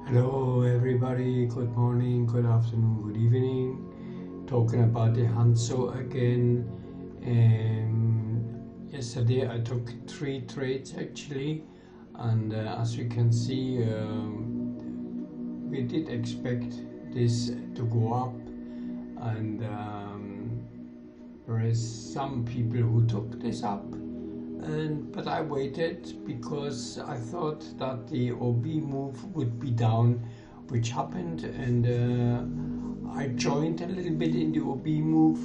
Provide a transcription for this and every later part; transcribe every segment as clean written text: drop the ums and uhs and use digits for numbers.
Hello everybody, good morning, good afternoon, good evening. Talking about the Hanzo again. Yesterday I took 3 trades actually, and as you can see, we did expect this to go up, and there is some people who took this up. But I waited because I thought that the OB move would be down, which happened, and I joined a little bit in the OB move,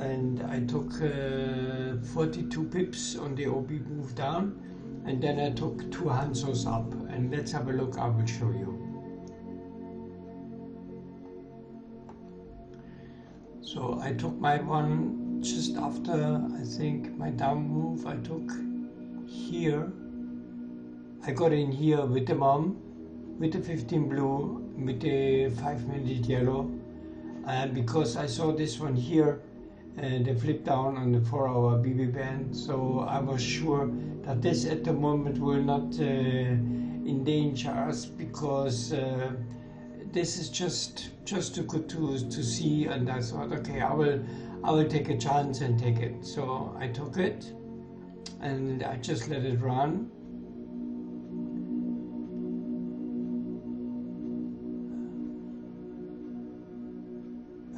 and I took 42 pips on the OB move down, and then I took 2 Hanzos up, and let's have a look. I will show you. So I took my one just after, I think, my down move. I took here. I got in here with the mom, with the 15 blue, with the 5-minute yellow, and because I saw this one here, and they flipped down on the 4-hour BB band, so I was sure that this at the moment will not endanger us, because this is just too good to see, and I thought, okay, I will take a chance and take it. So I took it, and I just let it run.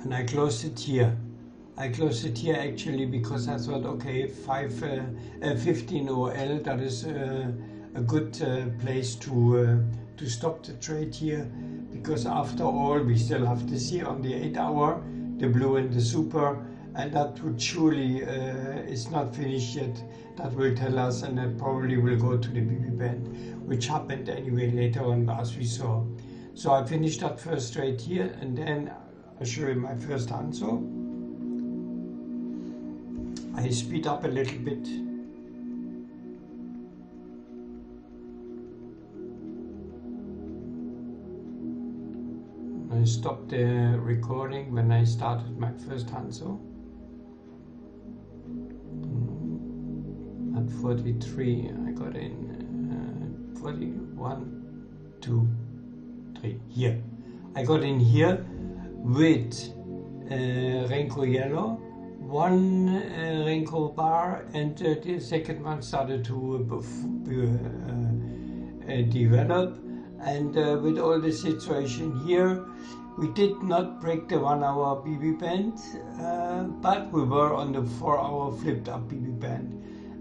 And I closed it here. I closed it here actually because I thought, okay, 15 OL, that is a good place to stop the trade here, because after all we still have to see on the 8-hour the blue and the super, and that would surely is not finished yet. That will tell us, and that probably will go to the BB band, which happened anyway later on as we saw. So I finished that first trade here, and then I'll show you my first Hanzo. I speed up a little bit. I stopped the recording when I started my first Hanzo. At 43, I got in 41, 2, 3, here. I got in here with Renko yellow, 1 Renko bar, and the second one started to develop. And with all the situation here, we did not break the 1-hour BB band, but we were on the 4-hour flipped up BB band.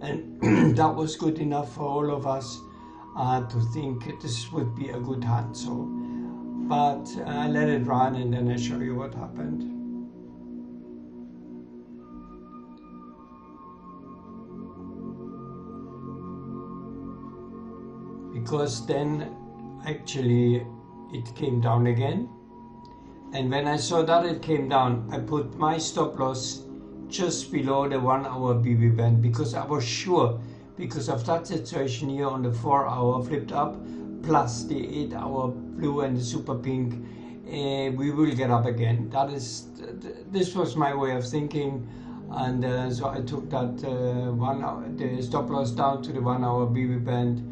And that was good enough for all of us to think this would be a good Hanzo. But I let it run, and then I show you what happened. Because then actually it came down again, and when I saw that it came down, I put my stop loss just below the 1-hour BB band, because I was sure, because of that situation here on the 4-hour flipped up plus the 8-hour blue and the super pink, we will get up again. This was my way of thinking, and so I took that the stop loss down to the 1-hour BB band,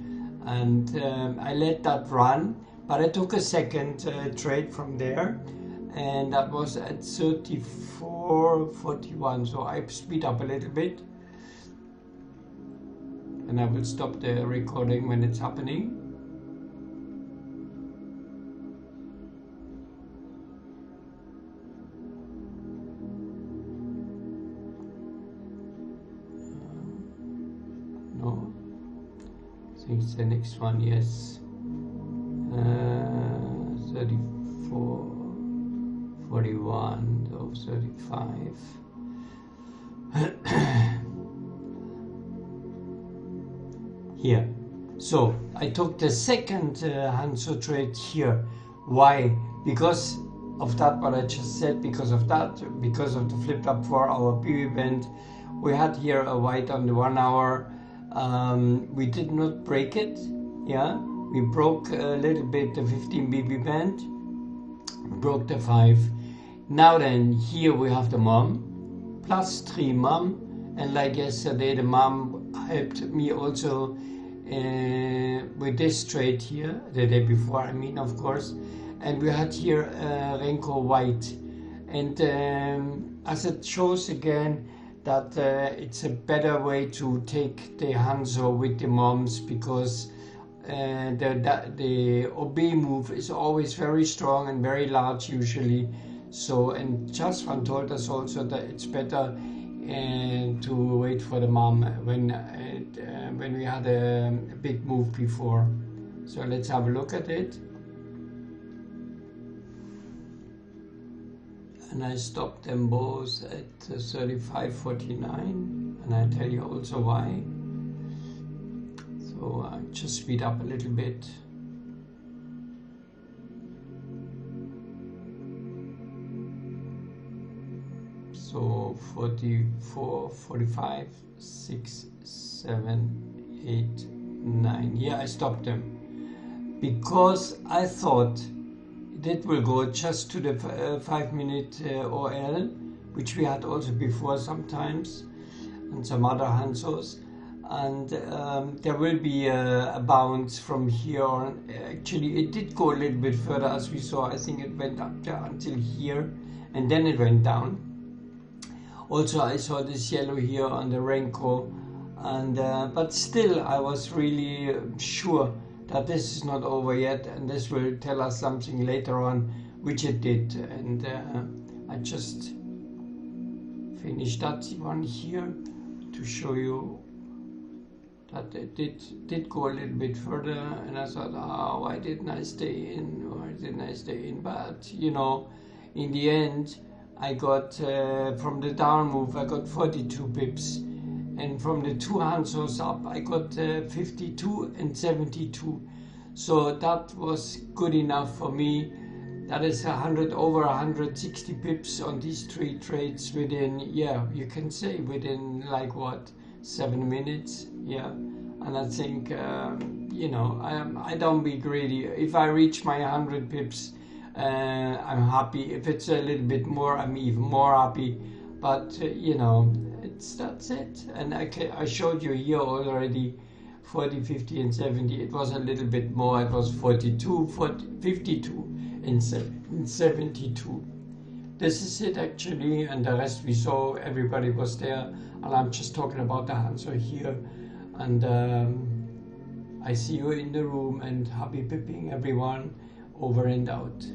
and I let that run. But I took a second trade from there, and that was at 34.41. So I speed up a little bit, and I will stop the recording when it's happening. No, I think it's the next one. Yes, 34. 41 or 35. Here. So I took the second Hanzo trade here. Why? Because of that, what I just said, because of that, because of the flipped up 4-hour BB band. We had here a white on the 1-hour. We did not break it. Yeah, we broke a little bit the 15 BB band, broke the 5. Now then, here we have the mom, plus 3 mom, and like yesterday, the mom helped me also with this trade here, the day before, I mean, of course, and we had here Renko white, and as it shows again that it's a better way to take the Hanzo with the moms, because the OB move is always very strong and very large usually. So, and Jasvan told us also that it's better to wait for the mom when we had a big move before. So let's have a look at it. And I stopped them both at 35.49, and I tell you also why. So I'll just speed up a little bit. So 44, 45, 6, 7, 8, 9. Yeah, I stopped them because I thought that will go just to the 5-minute OL, which we had also before sometimes, and some other Hanzos. And there will be a bounce from here on. Actually, it did go a little bit further, as we saw. I think it went up there until here, and then it went down. Also, I saw this yellow here on the Renko, and but still, I was really sure that this is not over yet, and this will tell us something later on, which it did. And I just finished that one here to show you that it did go a little bit further, and I thought, oh, why didn't I stay in? Why didn't I stay in? But you know, in the end, I got from the down move, I got 42 pips, and from the two Hanzos up, I got 52 and 72. So that was good enough for me. That is over 160 pips on these 3 trades within, yeah, you can say within like what, 7 minutes, yeah. And I think, you know, I don't be greedy. If I reach my 100 pips, I'm happy. If it's a little bit more, I'm even more happy. But you know, that's it. And I showed you here already 40, 50, and 70. It was a little bit more. It was 42, 40, 52, and 72. This is it actually, and the rest we saw. Everybody was there, and I'm just talking about the Hanzo here. And I see you in the room, and happy pipping everyone. Over and out.